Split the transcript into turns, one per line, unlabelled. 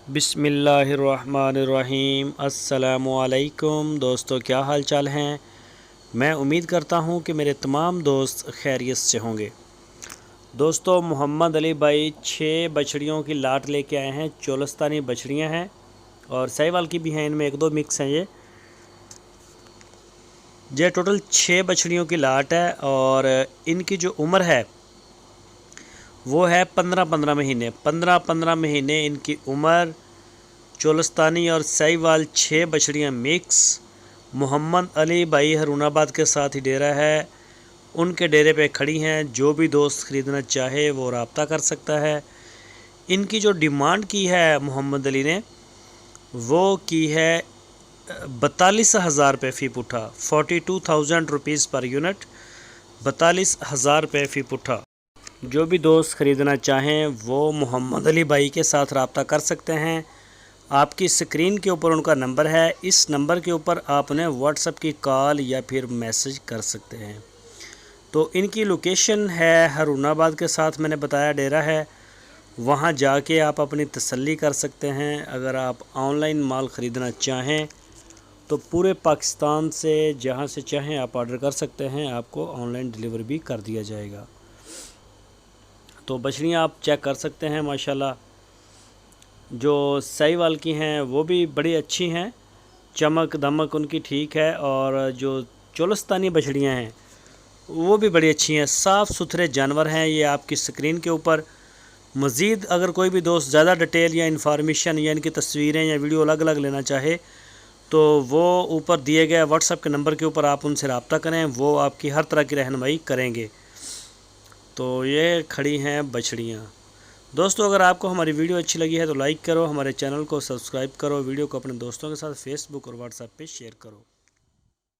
बिस्मिल्लाहिर्रहमानिर्रहीम। अस्सलामुअलैकुम दोस्तों, क्या हाल चाल हैं। मैं उम्मीद करता हूं कि मेरे तमाम दोस्त खैरियत से होंगे। दोस्तों, मोहम्मद अली भाई 6 बछड़ियों की लाट लेके आए हैं। चोलस्तानी बछड़ियां हैं और साहिवाल की भी हैं, इनमें एक दो मिक्स हैं। ये टोटल 6 बछड़ियों की लाट है और इनकी जो उम्र है वो है 15-15 महीने। 15-15 महीने इनकी उम्र। चोलस्तानी और साहिवाल 6 बछड़ियाँ मिक्स। मोहम्मद अली भाई हरुणाबाद के साथ ही डेरा है, उनके डेरे पे खड़ी हैं। जो भी दोस्त ख़रीदना चाहे वो रब्ता कर सकता है। इनकी जो डिमांड की है मोहम्मद अली ने, वो की है 42,000 रुपये फ़ी पुट्ठा, 42,000 रुपीज़ पर यूनिट, 42,000 रुपये फ़ी पुट्ठा। जो भी दोस्त ख़रीदना चाहें वो मोहम्मद अली भाई के साथ रब्ता कर सकते हैं। आपकी स्क्रीन के ऊपर उनका नंबर है, इस नंबर के ऊपर आप उन्हें व्हाट्सएप की कॉल या फिर मैसेज कर सकते हैं। तो इनकी लोकेशन है हरुणाबाद के साथ मैंने बताया डेरा है, वहाँ जाके आप अपनी तसल्ली कर सकते हैं। अगर आप ऑनलाइन माल ख़रीदना चाहें तो पूरे पाकिस्तान से जहाँ से चाहें आप ऑर्डर कर सकते हैं, आपको ऑनलाइन डिलीवर भी कर दिया जाएगा। तो बछड़ियाँ आप चेक कर सकते हैं माशाल्लाह। जो साहिवाल की हैं वो भी बड़ी अच्छी हैं, चमक दमक उनकी ठीक है। और जो चोलस्तानी बछड़ियाँ हैं वो भी बड़ी अच्छी हैं, साफ़ सुथरे जानवर हैं। ये आपकी स्क्रीन के ऊपर। मज़ीद अगर कोई भी दोस्त ज़्यादा डिटेल या इन्फॉर्मेशन या इनकी तस्वीरें या वीडियो अलग अलग लेना चाहे तो वो ऊपर दिए गए व्हाट्सएप के नंबर के ऊपर आप उनसे रब्ता करें, वो आपकी हर तरह की रहनुमाई करेंगे। तो ये खड़ी हैं बछड़ियाँ। दोस्तों, अगर आपको हमारी वीडियो अच्छी लगी है तो लाइक करो, हमारे चैनल को सब्सक्राइब करो, वीडियो को अपने दोस्तों के साथ फेसबुक और व्हाट्सएप पे शेयर करो।